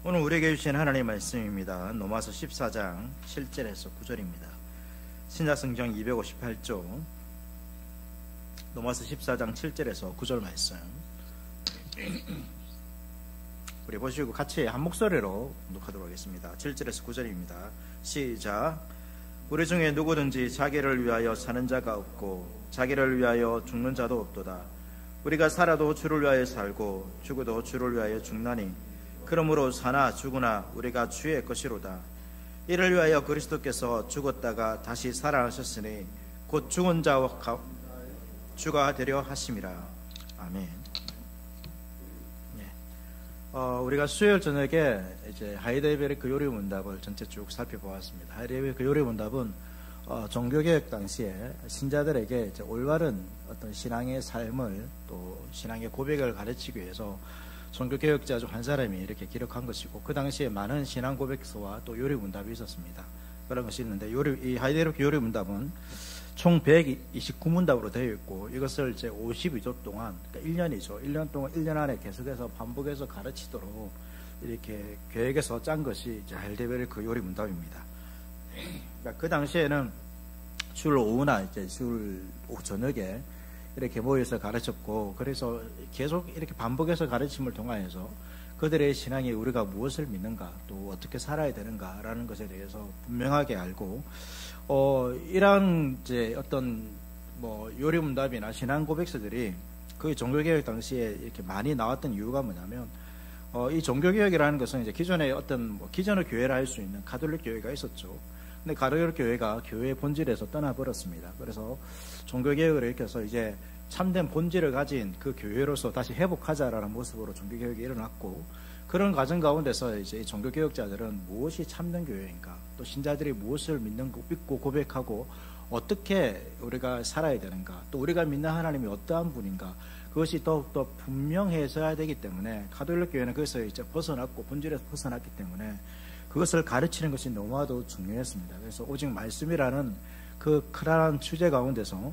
오늘 우리에게 주신 하나님의 말씀입니다. 로마서 14장 7절에서 9절입니다. 신약성경 258조 로마서 14장 7절에서 9절 말씀 우리 보시고 같이 한 목소리로 공독하도록 하겠습니다. 7절에서 9절입니다. 시작. 우리 중에 누구든지 자기를 위하여 사는 자가 없고 자기를 위하여 죽는 자도 없도다. 우리가 살아도 주를 위하여 살고 죽어도 주를 위하여 죽나니 그러므로 사나 죽으나 우리가 주의 것이로다. 이를 위하여 그리스도께서 죽었다가 다시 살아나셨으니 곧 죽은 자와 주가 되려 하심이라. 아멘. 우리가 수요일 저녁에 이제 하이델베르크 요리 문답을 전체 쭉 살펴보았습니다. 하이델베르크 요리 문답은 종교개혁 당시에 신자들에게 이제 올바른 어떤 신앙의 삶을 또 신앙의 고백을 가르치기 위해서 종교개혁자 중 한 사람이 이렇게 기록한 것이고, 그 당시에 많은 신앙 고백서와 또 요리 문답이 있었습니다. 그런 것이 있는데, 이 하이델베르크 요리 문답은 총 129문답으로 되어 있고, 이것을 이제 52조 동안, 그러니까 1년이죠. 1년 동안 1년 안에 계속해서 반복해서 가르치도록 이렇게 계획해서 짠 것이 이제 하이델베르크 요리 문답입니다. 그러니까 그 당시에는 줄 오후나 이제 줄 오후 저녁에 이렇게 모여서 가르쳤고, 그래서 계속 이렇게 반복해서 가르침을 통하여서 그들의 신앙이 우리가 무엇을 믿는가, 또 어떻게 살아야 되는가라는 것에 대해서 분명하게 알고, 이러한 이제 어떤 요리문답이나 신앙 고백서들이 그 종교개혁 당시에 이렇게 많이 나왔던 이유가 뭐냐면, 이 종교개혁이라는 것은 이제 기존의 기존의 교회라 할 수 있는 가톨릭 교회가 있었죠. 근데 가톨릭 교회가 교회의 본질에서 떠나버렸습니다. 그래서 종교개혁을 일으켜서 이제 참된 본질을 가진 그 교회로서 다시 회복하자라는 모습으로 종교개혁이 일어났고, 그런 과정 가운데서 이제 종교개혁자들은 무엇이 참된 교회인가, 또 신자들이 무엇을 믿고 고백하고 어떻게 우리가 살아야 되는가, 또 우리가 믿는 하나님이 어떠한 분인가, 그것이 더욱더 분명해져야 되기 때문에 가톨릭 교회는 그것을 이제 벗어났고 본질에서 벗어났기 때문에 그것을 가르치는 것이 너무나도 중요했습니다. 그래서 오직 말씀이라는 그 크라한 주제 가운데서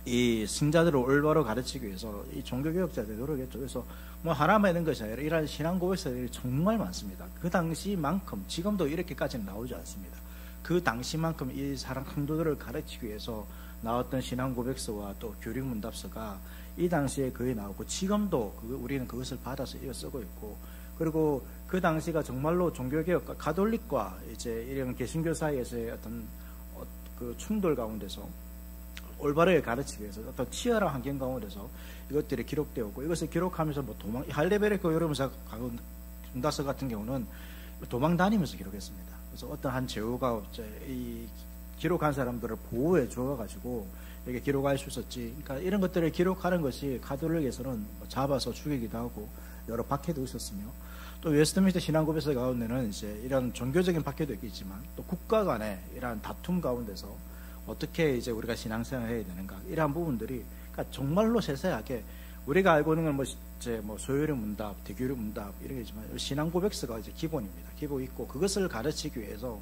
이 신자들을 올바로 가르치기 위해서 이 종교개혁자들이 노력했죠. 그래서 하나만 있는 것이 아니라 이러한 신앙 고백서들이 정말 많습니다. 그 당시만큼 지금도 이렇게까지는 나오지 않습니다. 그 당시만큼 이 사랑 성도들을 가르치기 위해서 나왔던 신앙 고백서와 또 교리 문답서가 이 당시에 거의 나오고, 지금도 우리는 그것을 받아서 이어 쓰고 있고, 그리고 그 당시가 정말로 종교개혁과 가톨릭과 이제 이런 개신교 사이에서의 어떤 그 충돌 가운데서 올바르게 가르치기 위해서 어떤 치열한 환경 가운데서 이것들이 기록되었고, 이것을 기록하면서 하이델베르크 요리문답서 같은 경우는 도망 다니면서 기록했습니다. 그래서 어떤 한 제후가 이 기록한 사람들을 보호해 주어가지고 이렇게 기록할 수 있었지. 그러니까 이런 것들을 기록하는 것이 가톨릭에서는 잡아서 죽이기도 하고 여러 박해도 있었으며, 또 웨스트민스터 신앙고백서 가운데는 이제 이런 종교적인 박해도 있겠지만 또 국가 간의 이러한 다툼 가운데서 어떻게 이제 우리가 신앙생활을 해야 되는가, 이러한 부분들이 그러니까 정말로 세세하게 우리가 알고 있는 건 소요리 문답, 대교리 문답 이런 게 있지만 신앙 고백서가 이제 기본입니다. 기본 있고, 그것을 가르치기 위해서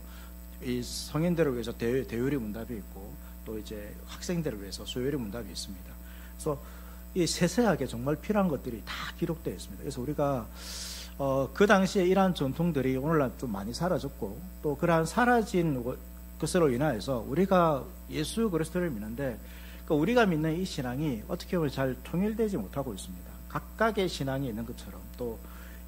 이 성인들을 위해서 대요리 문답이 있고, 또 이제 학생들을 위해서 소요리 문답이 있습니다. 그래서 이 세세하게 정말 필요한 것들이 다 기록되어 있습니다. 그래서 우리가 그 당시에 이러한 전통들이 오늘날 좀 많이 사라졌고, 또 그러한 사라진 것으로 인하여서 우리가 예수 그리스도를 믿는데, 그러니까 우리가 믿는 이 신앙이 어떻게 보면 잘 통일되지 못하고 있습니다. 각각의 신앙이 있는 것처럼, 또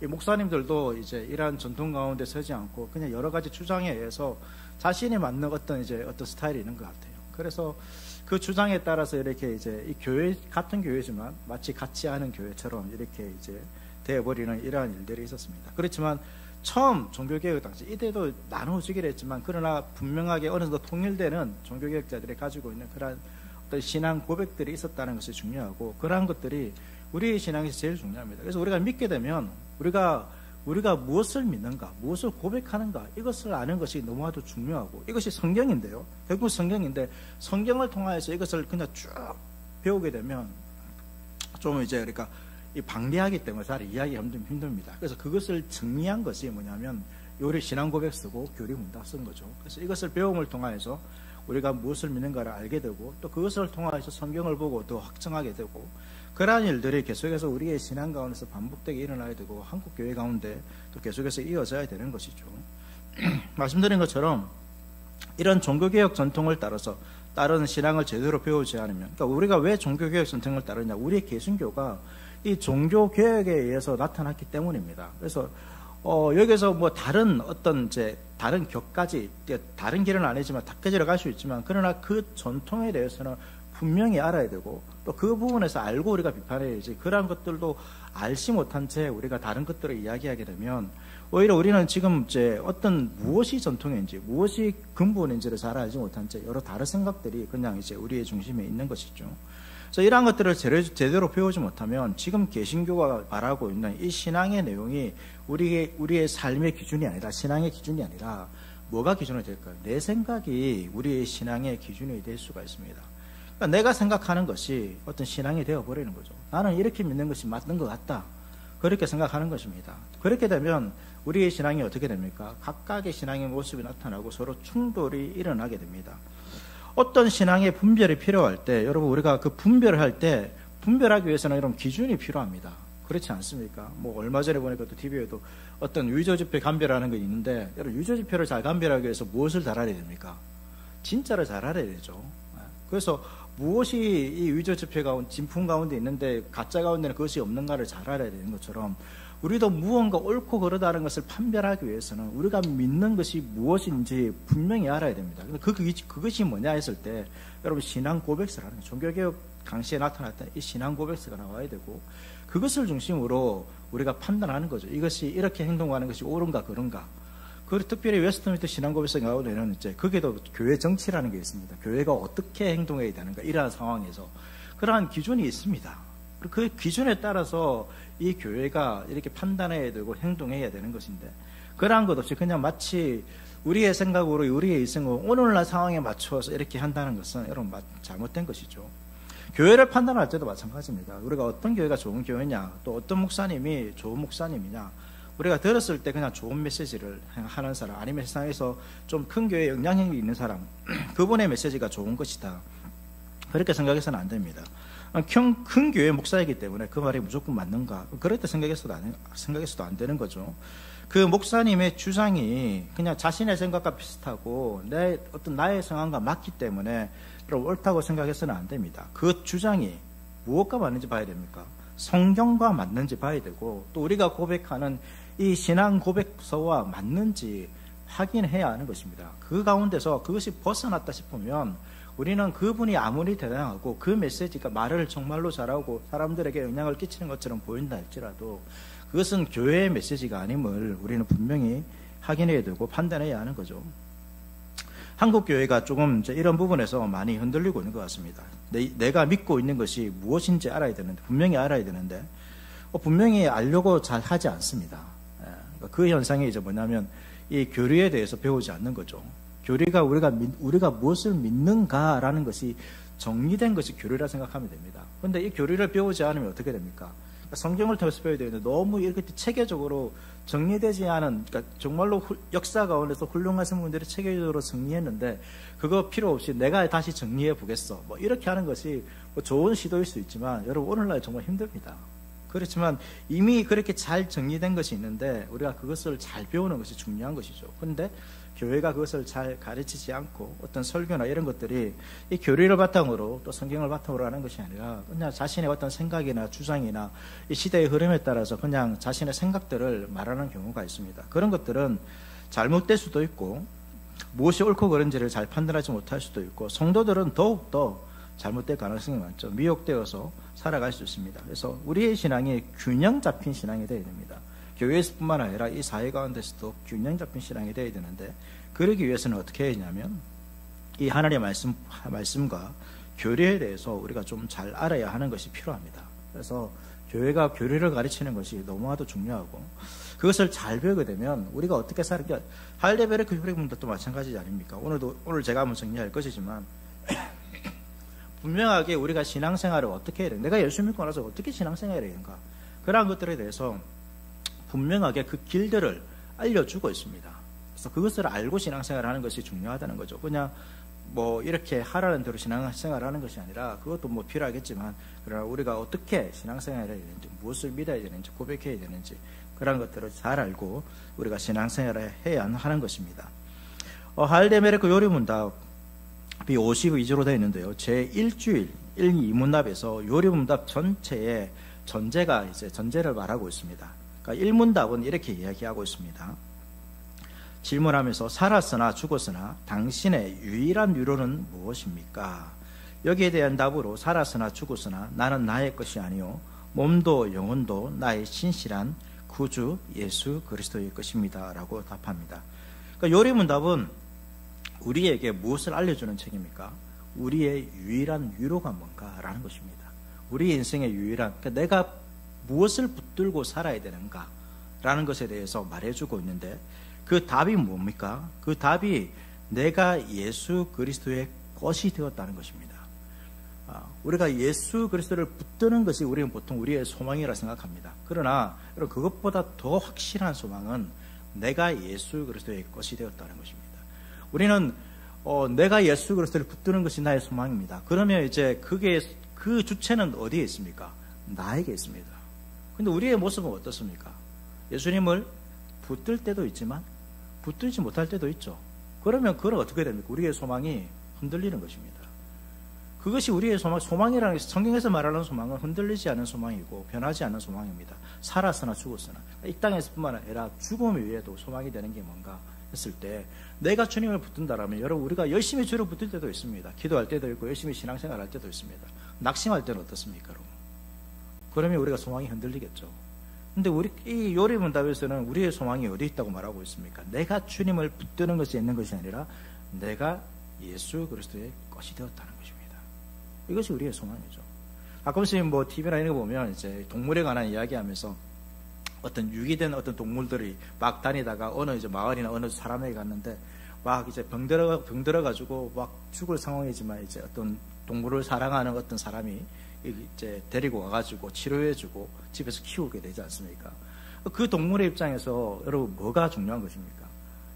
이 목사님들도 이제 이러한 전통 가운데 서지 않고 그냥 여러 가지 주장에 의해서 자신이 맞는 어떤 스타일이 있는 것 같아요. 그래서 그 주장에 따라서 이렇게 이제 이 교회 같은 교회지만 마치 같지 않은 교회처럼 이렇게 이제 되어버리는 이러한 일들이 있었습니다. 그렇지만 처음 종교개혁 당시 이때도 나누어지기로 했지만, 그러나 분명하게 어느 정도 통일되는 종교개혁자들이 가지고 있는 그러한 어떤 신앙 고백들이 있었다는 것이 중요하고, 그러한 것들이 우리의 신앙에서 제일 중요합니다. 그래서 우리가 믿게 되면 우리가 무엇을 믿는가, 무엇을 고백하는가, 이것을 아는 것이 너무나도 중요하고, 이것이 성경인데요. 결국 성경인데, 성경을 통하여서 이것을 그냥 쭉 배우게 되면 좀 이제 그러니까 이 방대하기 때문에 잘 이해하기 힘듭니다. 그래서 그것을 정리한 것이 뭐냐면 요리 신앙 고백 쓰고 교리 문답 쓴 거죠. 그래서 이것을 배움을 통하여서 우리가 무엇을 믿는가를 알게 되고, 또 그것을 통하여서 성경을 보고 더 확증하게 되고, 그러한 일들이 계속해서 우리의 신앙 가운데서 반복되게 일어나야 되고 한국 교회 가운데 또 계속해서 이어져야 되는 것이죠. 말씀드린 것처럼 이런 종교개혁 전통을 따라서 다른 신앙을 제대로 배우지 않으면, 그러니까 우리가 왜 종교개혁 전통을 따르냐, 우리의 개신교가 이 종교개혁에 의해서 나타났기 때문입니다. 그래서 여기서 뭐 다른 어떤 다른 격까지 다른 길은 아니지만 닦아지러 갈 수 있지만, 그러나 그 전통에 대해서는 분명히 알아야 되고, 또 그 부분에서 알고 우리가 비판해야지, 그러한 것들도 알지 못한 채 우리가 다른 것들을 이야기하게 되면 오히려 우리는 지금 어떤 무엇이 전통인지 무엇이 근본인지를 잘 알지 못한 채 여러 다른 생각들이 그냥 우리의 중심에 있는 것이죠. 그래서 이러한 것들을 제대로 배우지 못하면 지금 개신교가 말하고 있는 이 신앙의 내용이 우리의 삶의 기준이 아니라, 신앙의 기준이 아니라 뭐가 기준이 될까요? 내 생각이 우리의 신앙의 기준이 될 수가 있습니다. 그러니까 내가 생각하는 것이 어떤 신앙이 되어버리는 거죠. 나는 이렇게 믿는 것이 맞는 것 같다, 그렇게 생각하는 것입니다. 그렇게 되면 우리의 신앙이 어떻게 됩니까? 각각의 신앙의 모습이 나타나고 서로 충돌이 일어나게 됩니다. 어떤 신앙의 분별이 필요할 때, 여러분 우리가 그 분별을 할 때 분별하기 위해서는 여러분 기준이 필요합니다. 그렇지 않습니까? 뭐 얼마 전에 보니까 또 TV에도 어떤 유저지표 감별하는 게 있는데, 여러분 유저지표를 잘 감별하기 위해서 무엇을 잘 알아야 됩니까? 진짜를 잘 알아야 되죠. 그래서 무엇이 이 유저지표 가운데, 진품 가운데 있는데 가짜 가운데는 그것이 없는가를 잘 알아야 되는 것처럼, 우리도 무언가 옳고 그르다는 것을 판별하기 위해서는 우리가 믿는 것이 무엇인지 분명히 알아야 됩니다. 그것이 뭐냐 했을 때, 여러분 신앙 고백서라는, 종교개혁 당시에 나타났던 이 신앙 고백서가 나와야 되고, 그것을 중심으로 우리가 판단하는 거죠. 이것이 이렇게 행동하는 것이 옳은가 그른가. 그리고 특별히 웨스트민스터 신앙 고백서 가운데는 거기에도 교회 정치라는 게 있습니다. 교회가 어떻게 행동해야 되는가, 이러한 상황에서 그러한 기준이 있습니다. 그 기준에 따라서 이 교회가 이렇게 판단해야 되고 행동해야 되는 것인데, 그러한 것 없이 그냥 마치 우리의 생각으로 우리의 이성으로 오늘날 상황에 맞춰서 이렇게 한다는 것은 여러분 잘못된 것이죠. 교회를 판단할 때도 마찬가지입니다. 우리가 어떤 교회가 좋은 교회냐, 또 어떤 목사님이 좋은 목사님이냐, 우리가 들었을 때 그냥 좋은 메시지를 하는 사람, 아니면 세상에서 좀 큰 교회에 영향력이 있는 사람, 그분의 메시지가 좋은 것이다, 그렇게 생각해서는 안 됩니다. 큰 교회 목사이기 때문에 그 말이 무조건 맞는가, 그렇게 생각해서도 안 되는 거죠. 그 목사님의 주장이 그냥 자신의 생각과 비슷하고 나의 상황과 맞기 때문에 옳다고 생각해서는 안 됩니다. 그 주장이 무엇과 맞는지 봐야 됩니까? 성경과 맞는지 봐야 되고, 또 우리가 고백하는 이 신앙 고백서와 맞는지 확인해야 하는 것입니다. 그 가운데서 그것이 벗어났다 싶으면 우리는 그분이 아무리 대단하고 그 메시지가 말을 정말로 잘하고 사람들에게 영향을 끼치는 것처럼 보인다 할지라도 그것은 교회의 메시지가 아님을 우리는 분명히 확인해야 되고 판단해야 하는 거죠. 한국 교회가 조금 이런 부분에서 많이 흔들리고 있는 것 같습니다. 내가 믿고 있는 것이 무엇인지 알아야 되는데, 분명히 알아야 되는데 분명히 알려고 잘 하지 않습니다. 그 현상이 뭐냐면 이 교리에 대해서 배우지 않는 거죠. 교리가 우리가 무엇을 믿는가라는 것이 정리된 것이 교리라 생각하면 됩니다. 그런데 이 교리를 배우지 않으면 어떻게 됩니까? 성경을 통해서 배워야 되는데 너무 이렇게 체계적으로 정리되지 않은, 그러니까 정말로 역사 가운데서 훌륭하신 분들이 체계적으로 정리했는데 그거 필요 없이 내가 다시 정리해 보겠어, 뭐 이렇게 하는 것이 뭐 좋은 시도일 수 있지만 여러분 오늘날 정말 힘듭니다. 그렇지만 이미 그렇게 잘 정리된 것이 있는데 우리가 그것을 잘 배우는 것이 중요한 것이죠. 그런데 교회가 그것을 잘 가르치지 않고 어떤 설교나 이런 것들이 이 교리를 바탕으로 또 성경을 바탕으로 하는 것이 아니라 그냥 자신의 어떤 생각이나 주장이나 이 시대의 흐름에 따라서 그냥 자신의 생각들을 말하는 경우가 있습니다. 그런 것들은 잘못될 수도 있고 무엇이 옳고 그른지를 잘 판단하지 못할 수도 있고, 성도들은 더욱더 잘못될 가능성이 많죠. 미혹되어서 살아갈 수 있습니다. 그래서 우리의 신앙이 균형 잡힌 신앙이 되어야 됩니다. 교회에서뿐만 아니라 이 사회 가운데서도 균형 잡힌 신앙이 되어야 되는데, 그러기 위해서는 어떻게 해야 되냐면 이 하나님의 말씀과 교리에 대해서 우리가 좀 잘 알아야 하는 것이 필요합니다. 그래서 교회가 교리를 가르치는 것이 너무나도 중요하고, 그것을 잘 배우게 되면 우리가 어떻게 살까, 할레베르 교회분들도 마찬가지지 아닙니까? 오늘 제가 한번 정리할 것이지만 분명하게 우리가 신앙생활을 어떻게 해야 되는가, 내가 예수 믿고 나서 어떻게 신앙생활을 해야 되는가, 그러한 것들에 대해서 분명하게 그 길들을 알려주고 있습니다. 그래서 그것을 알고 신앙생활을 하는 것이 중요하다는 거죠. 그냥 뭐 이렇게 하라는 대로 신앙생활을 하는 것이 아니라 그것도 뭐 필요하겠지만 그러나 우리가 어떻게 신앙생활을 해야 되는지 무엇을 믿어야 되는지 고백해야 되는지 그런 것들을 잘 알고 우리가 신앙생활을 해야 하는 것입니다. 하알데메르크 요리문답이 52조로 되어 있는데요. 제1주일 1~2문답에서 요리문답 전체의 전제가 이제 전제를 말하고 있습니다. 그러니까 1문답은 이렇게 이야기하고 있습니다. 질문하면서 살았으나 죽었으나 당신의 유일한 위로는 무엇입니까? 여기에 대한 답으로 살았으나 죽었으나 나는 나의 것이 아니요 몸도 영혼도 나의 신실한 구주 예수 그리스도의 것입니다 라고 답합니다. 그러니까 요리문답은 우리에게 무엇을 알려주는 책입니까? 우리의 유일한 위로가 뭔가라는 것입니다. 우리 인생의 유일한, 그러니까 내가 무엇을 붙들고 살아야 되는가 라는 것에 대해서 말해주고 있는데 그 답이 뭡니까? 그 답이 내가 예수 그리스도의 것이 되었다는 것입니다. 우리가 예수 그리스도를 붙드는 것이 우리는 보통 우리의 소망이라 생각합니다. 그러나 그것보다 더 확실한 소망은 내가 예수 그리스도의 것이 되었다는 것입니다. 우리는 내가 예수 그리스도를 붙드는 것이 나의 소망입니다. 그러면 이제 그 주체는 어디에 있습니까? 나에게 있습니다. 근데 우리의 모습은 어떻습니까? 예수님을 붙들 때도 있지만 붙들지 못할 때도 있죠. 그러면 그건 어떻게 됩니까? 우리의 소망이 흔들리는 것입니다. 그것이 우리의 소망이라는 것이 성경에서 말하는 소망은 흔들리지 않는 소망이고 변하지 않는 소망입니다. 살았으나 죽었으나 이 땅에서뿐만 아니라 죽음 위에도 소망이 되는 게 뭔가 했을 때 내가 주님을 붙든다라면 여러분 우리가 열심히 주를 붙들 때도 있습니다. 기도할 때도 있고 열심히 신앙생활 할 때도 있습니다. 낙심할 때는 어떻습니까? 여러분? 그러면 우리가 소망이 흔들리겠죠. 근데 이 요리문답에서는 우리의 소망이 어디 있다고 말하고 있습니까? 내가 주님을 붙드는 것이 있는 것이 아니라 내가 예수 그리스도의 것이 되었다는 것입니다. 이것이 우리의 소망이죠. 가끔씩 뭐 TV나 이런 거 보면 이제 동물에 관한 이야기하면서 어떤 유기된 어떤 동물들이 막 다니다가 어느 이제 마을이나 어느 사람에게 갔는데 막 이제 병 들어가지고 막 죽을 상황이지만 이제 어떤 동물을 사랑하는 어떤 사람이 이제 데리고 와가지고 치료해주고 집에서 키우게 되지 않습니까? 그 동물의 입장에서 여러분 뭐가 중요한 것입니까?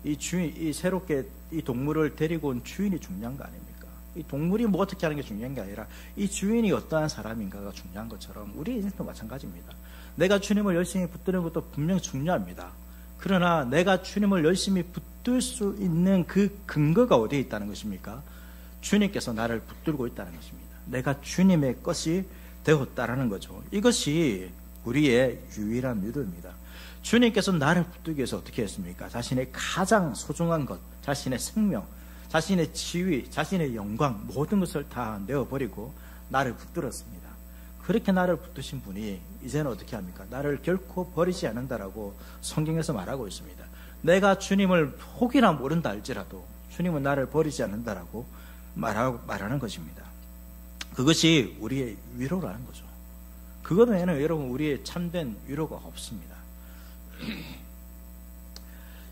이 새롭게 이 동물을 데리고 온 주인이 중요한 거 아닙니까? 이 동물이 뭐 어떻게 하는 게 중요한 게 아니라 이 주인이 어떠한 사람인가가 중요한 것처럼 우리 인생도 마찬가지입니다. 내가 주님을 열심히 붙드는 것도 분명히 중요합니다. 그러나 내가 주님을 열심히 붙들 수 있는 그 근거가 어디에 있다는 것입니까? 주님께서 나를 붙들고 있다는 것입니다. 내가 주님의 것이 되었다라는 거죠. 이것이 우리의 유일한 위로입니다. 주님께서 나를 붙들기 위해서 어떻게 했습니까? 자신의 가장 소중한 것, 자신의 생명, 자신의 지위, 자신의 영광 모든 것을 다 내어버리고 나를 붙들었습니다. 그렇게 나를 붙드신 분이 이제는 어떻게 합니까? 나를 결코 버리지 않는다라고 성경에서 말하고 있습니다. 내가 주님을 혹이나 모른다 할지라도 주님은 나를 버리지 않는다라고 말하는 것입니다. 그것이 우리의 위로라는 거죠. 그것 외에는 여러분 우리의 참된 위로가 없습니다.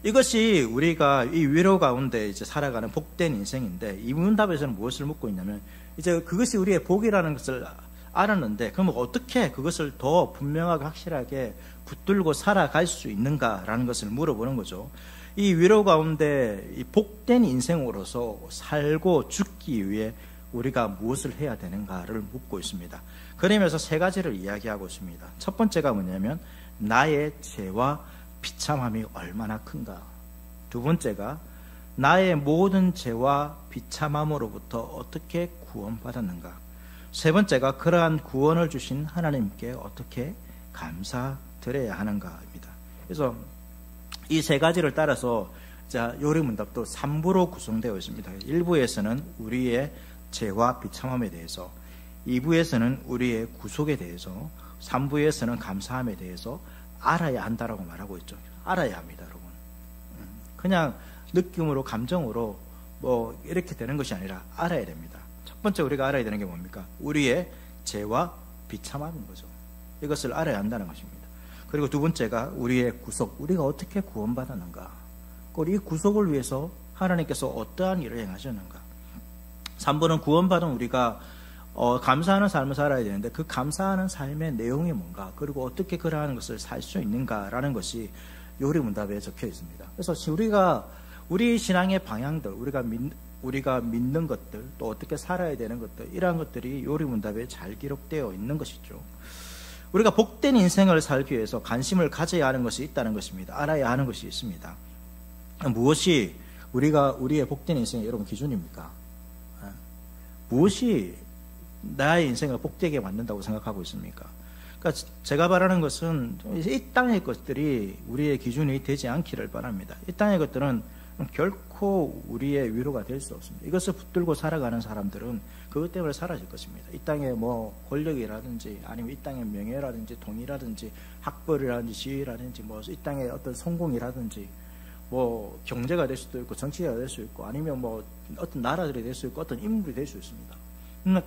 이것이 우리가 이 위로 가운데 이제 살아가는 복된 인생인데 이 문답에서는 무엇을 묻고 있냐면 이제 그것이 우리의 복이라는 것을 알았는데 그러면 어떻게 그것을 더 분명하게 확실하게 붙들고 살아갈 수 있는가라는 것을 물어보는 거죠. 이 위로 가운데 이 복된 인생으로서 살고 죽기 위해 우리가 무엇을 해야 되는가를 묻고 있습니다. 그러면서 세 가지를 이야기하고 있습니다. 첫 번째가 뭐냐면 나의 죄와 비참함이 얼마나 큰가. 두 번째가 나의 모든 죄와 비참함으로부터 어떻게 구원받았는가. 세 번째가 그러한 구원을 주신 하나님께 어떻게 감사드려야 하는가입니다. 그래서 이 세 가지를 따라서 요리문답도 3부로 구성되어 있습니다. 1부에서는 우리의 죄와 비참함에 대해서, 2부에서는 우리의 구속에 대해서, 3부에서는 감사함에 대해서 알아야 한다라고 말하고 있죠. 알아야 합니다, 여러분. 그냥 느낌으로, 감정으로 뭐 이렇게 되는 것이 아니라 알아야 됩니다. 첫 번째 우리가 알아야 되는 게 뭡니까? 우리의 죄와 비참함인 거죠. 이것을 알아야 한다는 것입니다. 그리고 두 번째가 우리의 구속, 우리가 어떻게 구원받았는가, 이 구속을 위해서 하나님께서 어떠한 일을 행하셨는가. 3번은 구원받은 우리가 감사하는 삶을 살아야 되는데 그 감사하는 삶의 내용이 뭔가, 그리고 어떻게 그러한 것을 살 수 있는가라는 것이 요리문답에 적혀 있습니다. 그래서 우리 신앙의 방향들, 우리가 우리가 믿는 것들, 또 어떻게 살아야 되는 것들, 이러한 것들이 요리문답에 잘 기록되어 있는 것이죠. 우리가 복된 인생을 살기 위해서 관심을 가져야 하는 것이 있다는 것입니다. 알아야 하는 것이 있습니다. 무엇이 우리의 복된 인생의 여러분 기준입니까? 무엇이 나의 인생을 복되게 만든다고 생각하고 있습니까? 그러니까 제가 바라는 것은 이 땅의 것들이 우리의 기준이 되지 않기를 바랍니다. 이 땅의 것들은 결코 우리의 위로가 될 수 없습니다. 이것을 붙들고 살아가는 사람들은 그것 때문에 사라질 것입니다. 이 땅의 뭐 권력이라든지 아니면 이 땅의 명예라든지 돈이라든지 학벌이라든지 지위라든지 뭐 이 땅의 어떤 성공이라든지 뭐 경제가 될 수도 있고 정치가 될 수 있고 아니면 뭐 어떤 나라들이 될 수 있고 어떤 인물이 될 수 있습니다.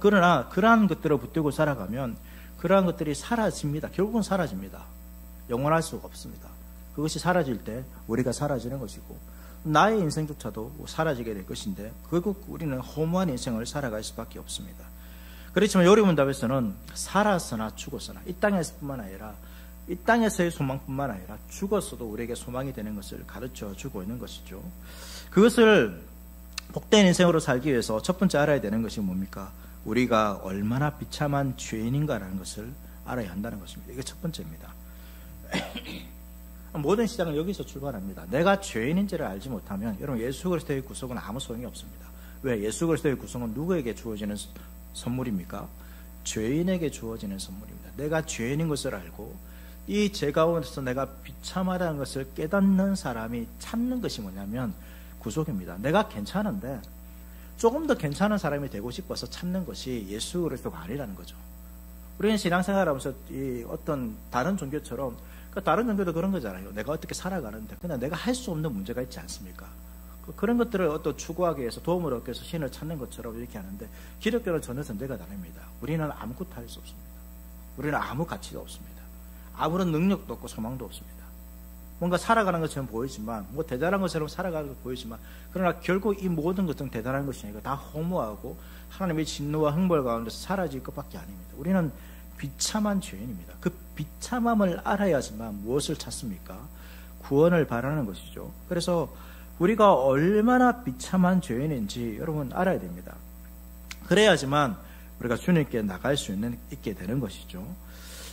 그러나 그러한 것들을 붙들고 살아가면 그러한 것들이 사라집니다. 결국은 사라집니다. 영원할 수가 없습니다. 그것이 사라질 때 우리가 사라지는 것이고 나의 인생조차도 사라지게 될 것인데 결국 우리는 허무한 인생을 살아갈 수밖에 없습니다. 그렇지만 요리문답에서는 살아서나 죽었으나 이 땅에서뿐만 아니라 이 땅에서의 소망뿐만 아니라 죽었어도 우리에게 소망이 되는 것을 가르쳐 주고 있는 것이죠. 그것을 복된 인생으로 살기 위해서 첫 번째 알아야 되는 것이 뭡니까? 우리가 얼마나 비참한 죄인인가라는 것을 알아야 한다는 것입니다. 이게 첫 번째입니다. 모든 시작은 여기서 출발합니다. 내가 죄인인지를 알지 못하면 여러분 예수 그리스도의 구속은 아무 소용이 없습니다. 왜? 예수 그리스도의 구속은 누구에게 주어지는 선물입니까? 죄인에게 주어지는 선물입니다. 내가 죄인인 것을 알고 이 죄 가운데서 내가 비참하다는 것을 깨닫는 사람이 찾는 것이 뭐냐면 구속입니다. 내가 괜찮은데 조금 더 괜찮은 사람이 되고 싶어서 찾는 것이 예수 그리스도가 아니라는 거죠. 우리는 신앙생활하면서 이 어떤 다른 종교처럼 다른 종교도 그런 거잖아요. 내가 어떻게 살아가는데 그냥 내가 할 수 없는 문제가 있지 않습니까? 그런 것들을 어떤 추구하기 위해서 도움을 얻기 위해서 신을 찾는 것처럼 이렇게 하는데 기독교는 전혀 전제가 다릅니다. 우리는 아무것도 할 수 없습니다. 우리는 아무 가치가 없습니다. 아무런 능력도 없고 소망도 없습니다. 뭔가 살아가는 것처럼 보이지만 뭐 대단한 것처럼 살아가는 것 보이지만 그러나 결국 이 모든 것은 대단한 것이 아니고 다 허무하고 하나님의 진노와 형벌 가운데서 사라질 것밖에 아닙니다. 우리는 비참한 죄인입니다. 그 비참함을 알아야지만 무엇을 찾습니까? 구원을 바라는 것이죠. 그래서 우리가 얼마나 비참한 죄인인지 여러분 알아야 됩니다. 그래야지만 우리가 주님께 나갈 수 있게 되는 것이죠.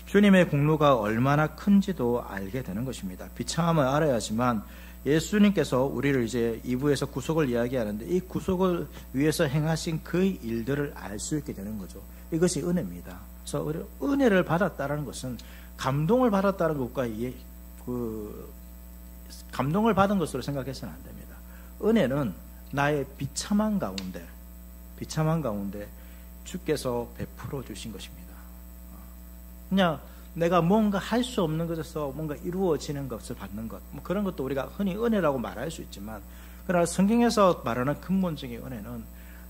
주님의 공로가 얼마나 큰지도 알게 되는 것입니다. 비참함을 알아야지만 예수님께서 우리를 이제 2부에서 구속을 이야기하는데 이 구속을 위해서 행하신 그 일들을 알 수 있게 되는 거죠. 이것이 은혜입니다. 그래서 은혜를 받았다는 것은 감동을 받았다는 것과 감동을 받은 것으로 생각해서는 안 됩니다. 은혜는 나의 비참한 가운데 주께서 베풀어 주신 것입니다. 그냥 내가 뭔가 할 수 없는 것에서 뭔가 이루어지는 것을 받는 것, 뭐 그런 것도 우리가 흔히 은혜라고 말할 수 있지만, 그러나 성경에서 말하는 근본적인 은혜는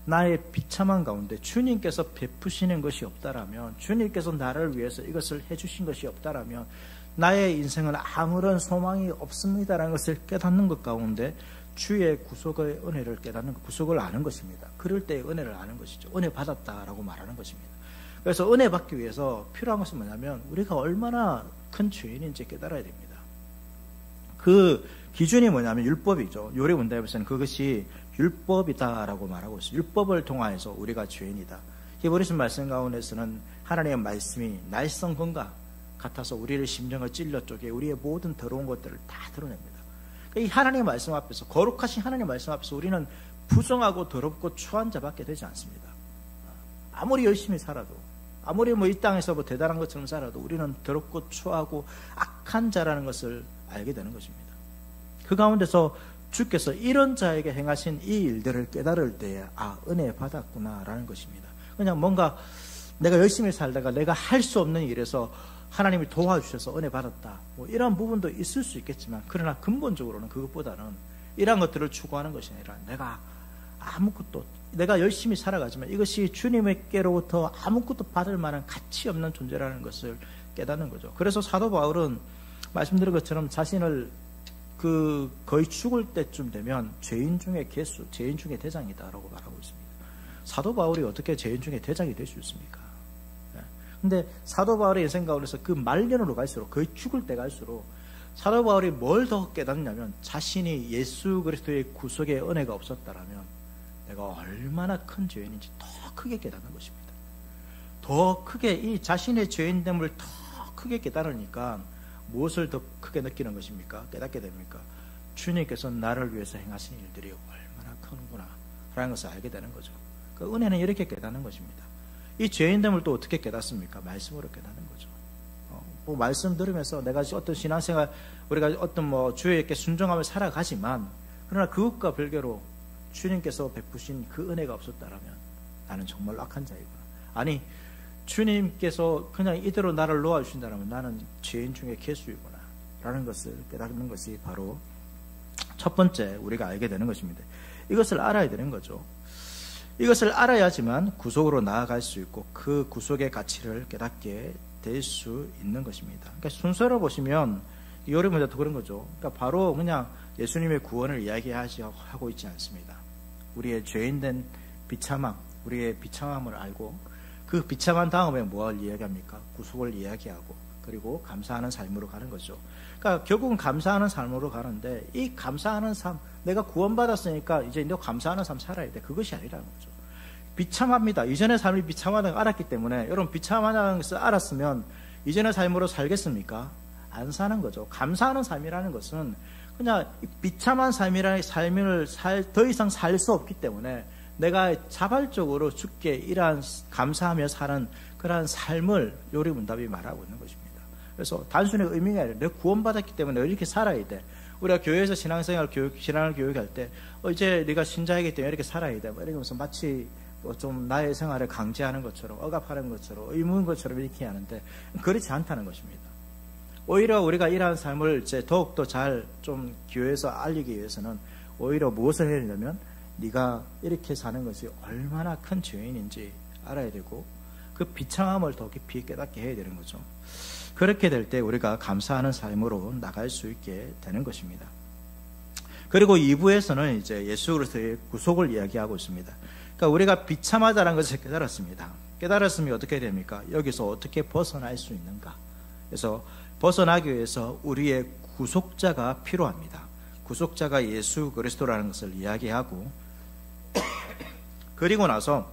나의 비참한 가운데 주님께서 베푸시는 것이 없다라면, 주님께서 나를 위해서 이것을 해주신 것이 없다라면 나의 인생은 아무런 소망이 없습니다라는 것을 깨닫는 것 가운데 주의 구속의 은혜를 깨닫는 것, 구속을 아는 것입니다. 그럴 때의 은혜를 아는 것이죠. 은혜 받았다라고 말하는 것입니다. 그래서 은혜 받기 위해서 필요한 것은 뭐냐면 우리가 얼마나 큰 죄인인지 깨달아야 됩니다. 그 기준이 뭐냐면 율법이죠. 요리문답에서는 그것이 율법이다라고 말하고 있어요. 율법을 통하여서 우리가 죄인이다. 히브리서 말씀 가운데서는 하나님의 말씀이 날성건과 같아서 우리를 심령을 찔러 쪼개 우리의 모든 더러운 것들을 다 드러냅니다. 이 하나님의 말씀 앞에서, 거룩하신 하나님의 말씀 앞에서 우리는 부정하고 더럽고 추한 자밖에 되지 않습니다. 아무리 열심히 살아도, 아무리 이 땅에서 대단한 것처럼 살아도 우리는 더럽고 추하고 악한 자라는 것을 알게 되는 것입니다. 그 가운데서 주께서 이런 자에게 행하신 이 일들을 깨달을 때에 은혜 받았구나라는 것입니다. 그냥 뭔가 내가 열심히 살다가 내가 할 수 없는 일에서 하나님이 도와주셔서 은혜 받았다, 이런 부분도 있을 수 있겠지만, 그러나 근본적으로는 그것보다는 이러한 것들을 추구하는 것이 아니라 내가 열심히 살아가지만 이것이 주님께로부터 아무것도 받을 만한 가치 없는 존재라는 것을 깨닫는 거죠. 그래서 사도 바울은 말씀드린 것처럼 자신을 거의 죽을 때쯤 되면 죄인 중에 대장이다라고 말하고 있습니다. 사도 바울이 어떻게 죄인 중에 대장이 될 수 있습니까? 근데 사도 바울의 인생 가운데서 그 말년으로 갈수록, 거의 죽을 때 갈수록 사도 바울이 뭘 더 깨닫냐면 자신이 예수 그리스도의 구속의 은혜가 없었다라면 내가 얼마나 큰 죄인인지 더 크게 깨닫는 것입니다. 더 크게 이 자신의 죄인됨을 더 크게 깨달으니까 무엇을 더 크게 느끼는 것입니까? 깨닫게 됩니까? 주님께서 나를 위해서 행하신 일들이 얼마나 크구나 라는 것을 알게 되는 거죠. 그 은혜는 이렇게 깨닫는 것입니다. 이 죄인됨을 또 어떻게 깨닫습니까? 말씀으로 깨닫는 거죠. 뭐 말씀 들으면서 내가 어떤 신앙생활, 우리가 어떤 주에게 순종하며 살아가지만, 그러나 그것과 별개로 주님께서 베푸신 그 은혜가 없었다라면 나는 정말 악한 자이구나. 아니, 주님께서 그냥 이대로 나를 놓아주신다면 나는 죄인 중에 괴수이구나 라는 것을 깨닫는 것이 바로 첫 번째 우리가 알게 되는 것입니다. 이것을 알아야 되는 거죠. 이것을 알아야지만 구속으로 나아갈 수 있고 그 구속의 가치를 깨닫게 될 수 있는 것입니다. 그러니까 순서로 보시면 요리문제도 그런 거죠. 그러니까 바로 그냥 예수님의 구원을 이야기하고 있지 않습니다. 우리의 죄인된 비참함, 우리의 비참함을 알고 그 비참한 다음에 뭘 이야기합니까? 구속을 이야기하고 그리고 감사하는 삶으로 가는 거죠. 그러니까 결국은 감사하는 삶으로 가는데 이 감사하는 삶, 내가 구원받았으니까 이제 너 감사하는 삶 살아야 돼. 그것이 아니라는 거죠. 비참합니다. 이전의 삶이 비참하다는 걸 알았기 때문에 여러분 비참하다는 것을 알았으면 이전의 삶으로 살겠습니까? 안 사는 거죠. 감사하는 삶이라는 것은 그냥 비참한 삶이라는 삶을 더 이상 살 수 없기 때문에 내가 자발적으로 주께 이러한 감사하며 사는 그러한 삶을 요리문답이 말하고 있는 것입니다. 그래서 단순히 의미가 아니라 내가 구원받았기 때문에 이렇게 살아야 돼. 우리가 교회에서 신앙생활 신앙을 교육할 때 이제 네가 신자이기 때문에 이렇게 살아야 돼. 이러면서 마치 좀 나의 생활을 강제하는 것처럼 억압하는 것처럼 의무인 것처럼 이렇게 하는데 그렇지 않다는 것입니다. 오히려 우리가 이러한 삶을 이제 더욱더 잘 좀 교회에서 알리기 위해서는 오히려 무엇을 해야 되냐면 네가 이렇게 사는 것이 얼마나 큰 죄인인지 알아야 되고 그 비참함을 더 깊이 깨닫게 해야 되는 거죠. 그렇게 될 때 우리가 감사하는 삶으로 나갈 수 있게 되는 것입니다. 그리고 2부에서는 이제 예수 그리스도의 구속을 이야기하고 있습니다. 그러니까 우리가 비참하다는 것을 깨달았습니다. 깨달았으면 어떻게 됩니까? 여기서 어떻게 벗어날 수 있는가? 그래서 벗어나기 위해서 우리의 구속자가 필요합니다. 구속자가 예수 그리스도라는 것을 이야기하고 그리고 나서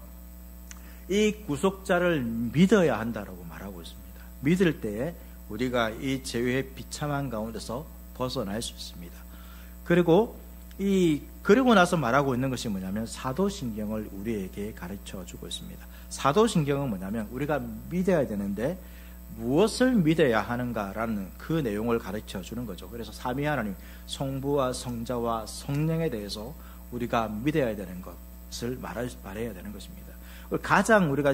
이 구속자를 믿어야 한다라고 말하고 있습니다. 믿을 때에 우리가 이 죄의 비참한 가운데서 벗어날 수 있습니다. 그리고 나서 말하고 있는 것이 뭐냐면 사도신경을 우리에게 가르쳐 주고 있습니다. 사도신경은 뭐냐면 우리가 믿어야 되는데 무엇을 믿어야 하는가라는 그 내용을 가르쳐 주는 거죠. 그래서 삼위 하나님, 성부와 성자와 성령에 대해서 우리가 믿어야 되는 것을 말해야 되는 것입니다. 가장 우리가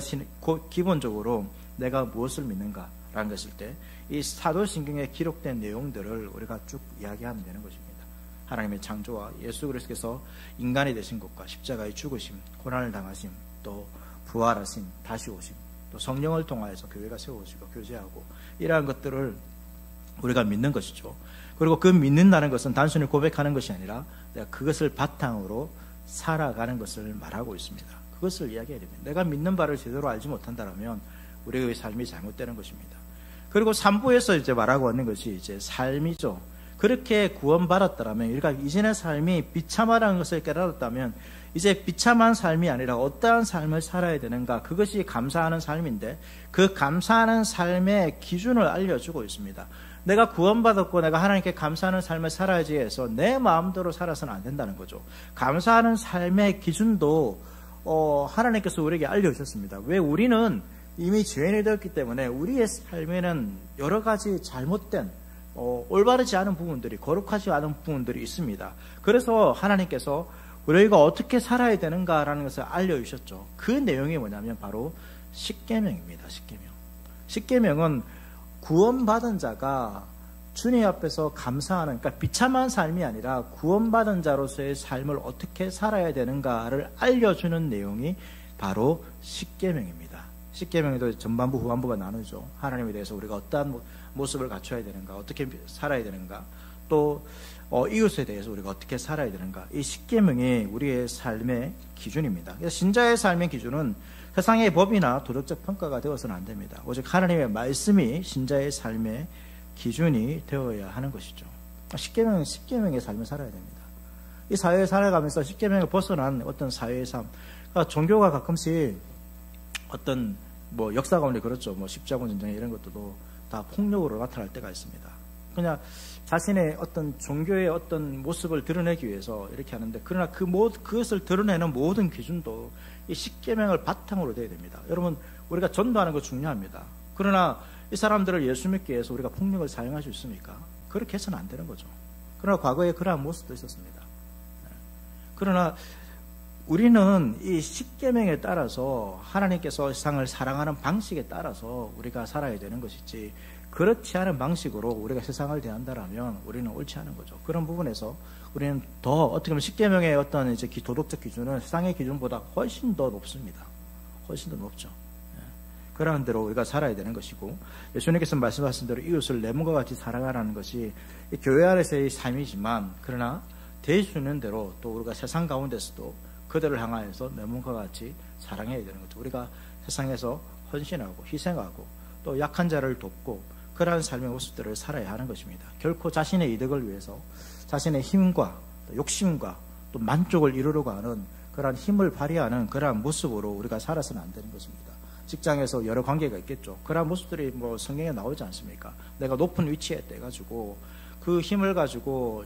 기본적으로 내가 무엇을 믿는가라는 것일 때 이 사도신경에 기록된 내용들을 우리가 쭉 이야기하면 되는 것입니다. 하나님의 창조와 예수 그리스도께서 인간이 되신 것과 십자가의 죽으심, 고난을 당하심, 또 부활하심, 다시 오심, 또 성령을 통하여서 교회가 세워지고 교제하고 이러한 것들을 우리가 믿는 것이죠. 그리고 그 믿는다는 것은 단순히 고백하는 것이 아니라 내가 그것을 바탕으로 살아가는 것을 말하고 있습니다. 그것을 이야기해야 됩니다. 내가 믿는 바를 제대로 알지 못한다면 우리의 삶이 잘못되는 것입니다. 그리고 3부에서 이제 말하고 있는 것이 이제 삶이죠. 그렇게 구원받았다면, 우리가 이전의 삶이 비참하다는 것을 깨달았다면 이제 비참한 삶이 아니라 어떠한 삶을 살아야 되는가, 그것이 감사하는 삶인데 그 감사하는 삶의 기준을 알려주고 있습니다. 내가 구원받았고 내가 하나님께 감사하는 삶을 살아야지 해서 내 마음대로 살아서는 안 된다는 거죠. 감사하는 삶의 기준도 하나님께서 우리에게 알려주셨습니다. 왜? 우리는 이미 죄인이 되었기 때문에 우리의 삶에는 여러 가지 잘못된 올바르지 않은 부분들이, 거룩하지 않은 부분들이 있습니다. 그래서 하나님께서 우리가 어떻게 살아야 되는가라는 것을 알려주셨죠. 그 내용이 뭐냐면 바로 십계명입니다. 십계명. 십계명은 구원받은 자가 주님 앞에서 감사하는, 그러니까 비참한 삶이 아니라 구원받은 자로서의 삶을 어떻게 살아야 되는가를 알려주는 내용이 바로 십계명입니다. 십계명에도 전반부 후반부가 나누죠. 하나님에 대해서 우리가 어떠한 모습을 갖춰야 되는가, 어떻게 살아야 되는가, 또 이웃에 대해서 우리가 어떻게 살아야 되는가. 이 십계명이 우리의 삶의 기준입니다. 그래서 신자의 삶의 기준은 세상의 법이나 도덕적 평가가 되어서는 안 됩니다. 오직 하나님의 말씀이 신자의 삶의 기준이 되어야 하는 것이죠. 십계명은 십계명의 삶을 살아야 됩니다. 이 사회에 살아가면서 십계명을 벗어난 어떤 사회의 삶. 그러니까 종교가 가끔씩 어떤 뭐 역사 가운데 그렇죠. 뭐 십자군 전쟁 이런 것들도 다 폭력으로 나타날 때가 있습니다. 그냥 자신의 어떤 종교의 어떤 모습을 드러내기 위해서 이렇게 하는데, 그러나 그것을 드러내는 모든 기준도 이 십계명을 바탕으로 돼야 됩니다. 여러분, 우리가 전도하는 거 중요합니다. 그러나 이 사람들을 예수 믿기 위해서 우리가 폭력을 사용할 수 있습니까? 그렇게 해서는 안 되는 거죠. 그러나 과거에 그러한 모습도 있었습니다. 그러나 우리는 이 십계명에 따라서 하나님께서 세상을 사랑하는 방식에 따라서 우리가 살아야 되는 것이지, 그렇지 않은 방식으로 우리가 세상을 대한다라면 우리는 옳지 않은 거죠. 그런 부분에서 우리는 더 어떻게 보면 십계명의 어떤 이제 도덕적 기준은 세상의 기준보다 훨씬 더 높습니다. 훨씬 더 높죠. 그러한 대로 우리가 살아야 되는 것이고, 예수님께서 말씀하신 대로 이웃을 내 몸과 같이 사랑하라는 것이 교회 안에서의 삶이지만, 그러나 될 수 있는 대로 또 우리가 세상 가운데서도 그들을 향하여서 내 몸과 같이 사랑해야 되는 거죠. 우리가 세상에서 헌신하고 희생하고 또 약한 자를 돕고 그러한 삶의 모습들을 살아야 하는 것입니다. 결코 자신의 이득을 위해서 자신의 힘과 또 욕심과 또 만족을 이루려고 하는 그러한 힘을 발휘하는 그러한 모습으로 우리가 살아서는 안 되는 것입니다. 직장에서 여러 관계가 있겠죠. 그러한 모습들이 뭐 성경에 나오지 않습니까? 내가 높은 위치에 떼가지고 그 힘을 가지고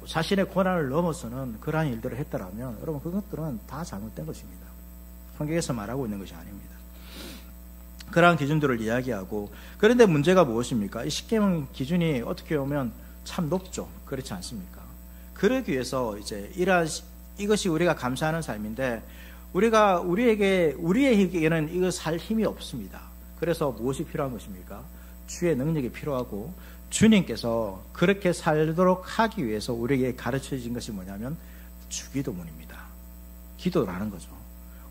자신의 권한을 넘어서는 그러한 일들을 했더라면 여러분, 그것들은 다 잘못된 것입니다. 성경에서 말하고 있는 것이 아닙니다. 그러한 기준들을 이야기하고, 그런데 문제가 무엇입니까? 이 십계명 기준이 어떻게 보면 참 높죠. 그렇지 않습니까? 그러기 위해서 이제 이것이 우리가 감사하는 삶인데, 우리에게는 이거 살 힘이 없습니다. 그래서 무엇이 필요한 것입니까? 주의 능력이 필요하고, 주님께서 그렇게 살도록 하기 위해서 우리에게 가르쳐진 것이 뭐냐면 주기도문입니다. 기도라는 거죠.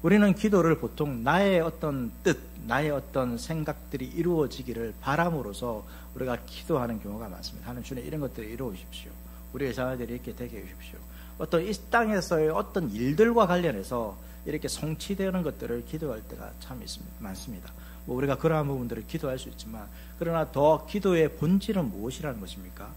우리는 기도를 보통 나의 어떤 뜻, 나의 어떤 생각들이 이루어지기를 바람으로써 우리가 기도하는 경우가 많습니다. 하나님, 주님 이런 것들을 이루어주십시오. 우리의 자녀들이 이렇게 되게 해주십시오. 어떤 이 땅에서의 어떤 일들과 관련해서 이렇게 성취되는 것들을 기도할 때가 참 많습니다. 뭐 우리가 그러한 부분들을 기도할 수 있지만, 그러나 더 기도의 본질은 무엇이라는 것입니까?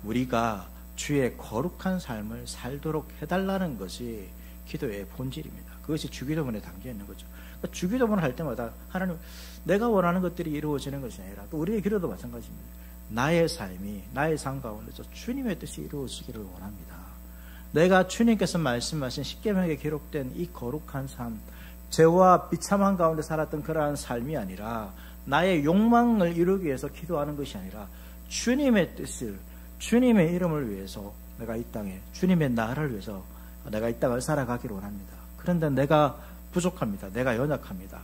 우리가 주의 거룩한 삶을 살도록 해달라는 것이 기도의 본질입니다. 그것이 주기도문에 담겨 있는 거죠. 그러니까 주기도문을 할 때마다 하나님, 내가 원하는 것들이 이루어지는 것이 아니라, 또 우리의 기도도 마찬가지입니다. 나의 삶이, 나의 삶 가운데서 주님의 뜻이 이루어지기를 원합니다. 내가 주님께서 말씀하신 십계명에 기록된 이 거룩한 삶, 죄와 비참한 가운데 살았던 그러한 삶이 아니라 나의 욕망을 이루기 위해서 기도하는 것이 아니라 주님의 뜻을, 주님의 이름을 위해서 내가 이 땅에, 주님의 나라를 위해서 내가 이 땅을 살아가기를 원합니다. 그런데 내가 부족합니다. 내가 연약합니다.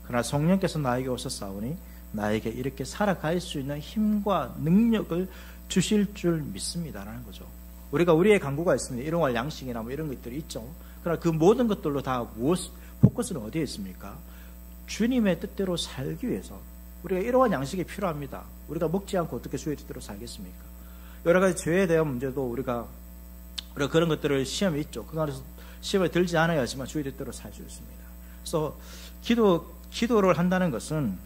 그러나 성령께서 나에게 오셨사오니 나에게 이렇게 살아갈 수 있는 힘과 능력을 주실 줄 믿습니다라는 거죠. 우리가 우리의 간구가 있습니다. 일용할 양식이나 뭐 이런 것들이 있죠. 그러나 그 모든 것들로 다 포커스는 어디에 있습니까? 주님의 뜻대로 살기 위해서 우리가 일용할 양식이 필요합니다. 우리가 먹지 않고 어떻게 주의 뜻대로 살겠습니까? 여러 가지 죄에 대한 문제도 우리가 그런 것들을 시험이 있죠. 그 안에서 시험에 들지 않아야지만 주의 뜻대로 살 수 있습니다. 그래서 기도를 한다는 것은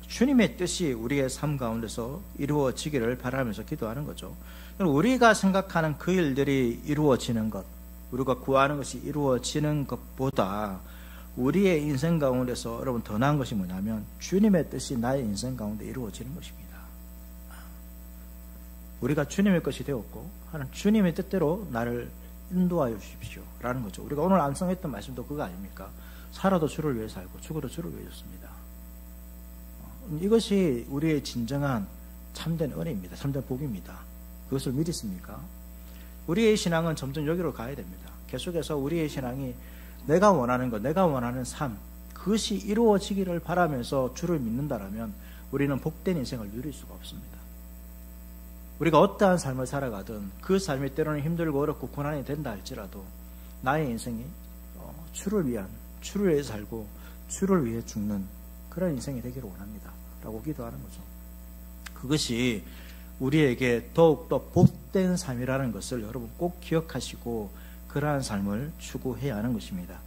주님의 뜻이 우리의 삶 가운데서 이루어지기를 바라면서 기도하는 거죠. 우리가 생각하는 그 일들이 이루어지는 것, 우리가 구하는 것이 이루어지는 것보다 우리의 인생 가운데서 여러분 더 나은 것이 뭐냐면 주님의 뜻이 나의 인생 가운데 이루어지는 것입니다. 우리가 주님의 것이 되었고 하나님 주님의 뜻대로 나를 인도하여 주십시오 라는 거죠. 우리가 오늘 암송했던 말씀도 그거 아닙니까? 살아도 주를 위해 살고 죽어도 주를 위해 죽습니다. 이것이 우리의 진정한 참된 은혜입니다. 참된 복입니다. 그것을 믿으십니까? 우리의 신앙은 점점 여기로 가야 됩니다. 계속해서 우리의 신앙이 내가 원하는 것, 내가 원하는 삶, 그것이 이루어지기를 바라면서 주를 믿는다라면 우리는 복된 인생을 누릴 수가 없습니다. 우리가 어떠한 삶을 살아가든 그 삶이 때로는 힘들고 어렵고 고난이 된다 할지라도 나의 인생이 주를 위해 살고 주를 위해 죽는 그런 인생이 되기를 원합니다 라고 기도하는 거죠. 그것이 우리에게 더욱더 복된 삶이라는 것을 여러분 꼭 기억하시고 그러한 삶을 추구해야 하는 것입니다.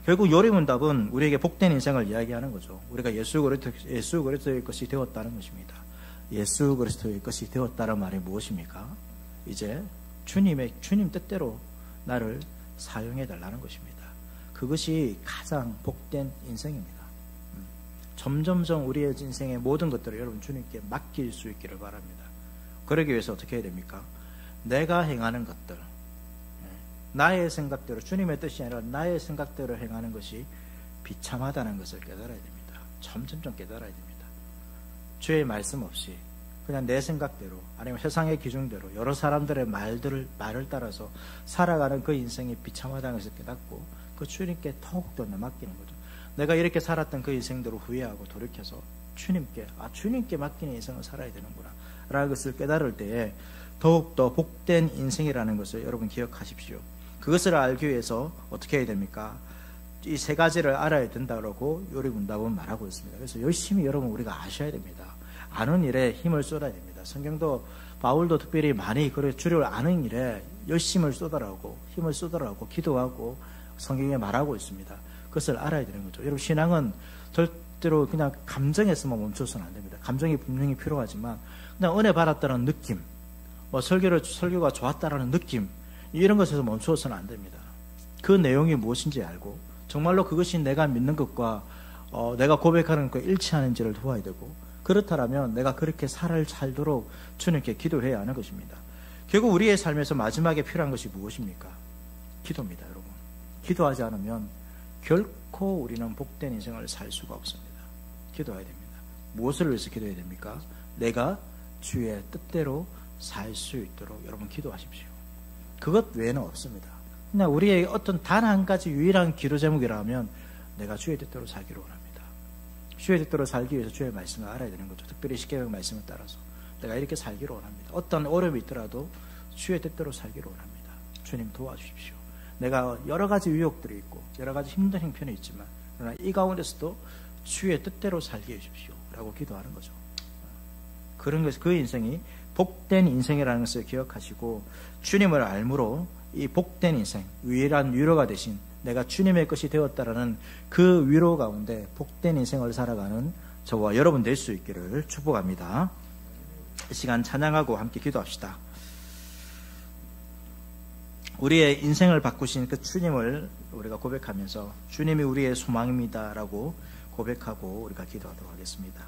결국 요리문답은 우리에게 복된 인생을 이야기하는 거죠. 우리가 예수 그리스도의 것이 되었다는 것입니다. 예수 그리스도의 것이 되었다는 말이 무엇입니까? 이제 주님 뜻대로 나를 사용해 달라는 것입니다. 그것이 가장 복된 인생입니다. 점점점 우리의 인생의 모든 것들을 여러분 주님께 맡길 수 있기를 바랍니다. 그러기 위해서 어떻게 해야 됩니까? 내가 행하는 것들, 나의 생각대로, 주님의 뜻이 아니라 나의 생각대로 행하는 것이 비참하다는 것을 깨달아야 됩니다. 점점점 깨달아야 됩니다. 주의 말씀 없이 그냥 내 생각대로, 아니면 세상의 기준대로 여러 사람들의 말을 따라서 살아가는 그 인생이 비참하다는 것을 깨닫고 그 주님께 더욱더 맡기는 거죠. 내가 이렇게 살았던 그 인생대로 후회하고 돌이켜서 주님께 맡기는 인생을 살아야 되는구나 라는 것을 깨달을 때에 더욱더 복된 인생이라는 것을 여러분 기억하십시오. 그것을 알기 위해서 어떻게 해야 됩니까? 이 세 가지를 알아야 된다고 요리문답은 말하고 있습니다. 그래서 열심히 여러분 우리가 아셔야 됩니다. 아는 일에 힘을 쏟아야 됩니다. 성경도 바울도 특별히 많이 주를 아는 일에 열심을 쏟아라고, 힘을 쏟아라고 기도하고 성경에 말하고 있습니다. 그것을 알아야 되는 거죠. 여러분 신앙은 절대로 그냥 감정에서만 멈춰서는 안 됩니다. 감정이 분명히 필요하지만 그냥 은혜 받았다는 느낌, 설교가 좋았다라는 느낌, 이런 것에서 멈춰서는 안 됩니다. 그 내용이 무엇인지 알고 정말로 그것이 내가 믿는 것과 내가 고백하는 것과 일치하는지를 도와야 되고, 그렇다면 내가 그렇게 살도록 주님께 기도해야 하는 것입니다. 결국 우리의 삶에서 마지막에 필요한 것이 무엇입니까? 기도입니다, 여러분. 기도하지 않으면 결코 우리는 복된 인생을 살 수가 없습니다. 기도해야 됩니다. 무엇을 위해서 기도해야 됩니까? 내가 주의 뜻대로 살 수 있도록 여러분 기도하십시오. 그것 외에는 없습니다. 그냥 우리의 어떤 단 한 가지 유일한 기도 제목이라면 내가 주의 뜻대로 살기를 원합니다. 주의 뜻대로 살기 위해서 주의 말씀을 알아야 되는 거죠. 특별히 십계명 말씀을 따라서 내가 이렇게 살기를 원합니다. 어떤 어려움이 있더라도 주의 뜻대로 살기를 원합니다. 주님 도와주십시오. 내가 여러 가지 유혹들이 있고 여러 가지 힘든 형편이 있지만 그러나 이 가운데서도 주의 뜻대로 살게 해주십시오 라고 기도하는 거죠. 그런 것이 그 인생이 복된 인생이라는 것을 기억하시고, 주님을 알므로 이 복된 인생, 유일한 위로가 되신 내가 주님의 것이 되었다라는 그 위로 가운데 복된 인생을 살아가는 저와 여러분 될 수 있기를 축복합니다. 이 시간 찬양하고 함께 기도합시다. 우리의 인생을 바꾸신 그 주님을 우리가 고백하면서 주님이 우리의 소망입니다라고 고백하고 우리가 기도하도록 하겠습니다.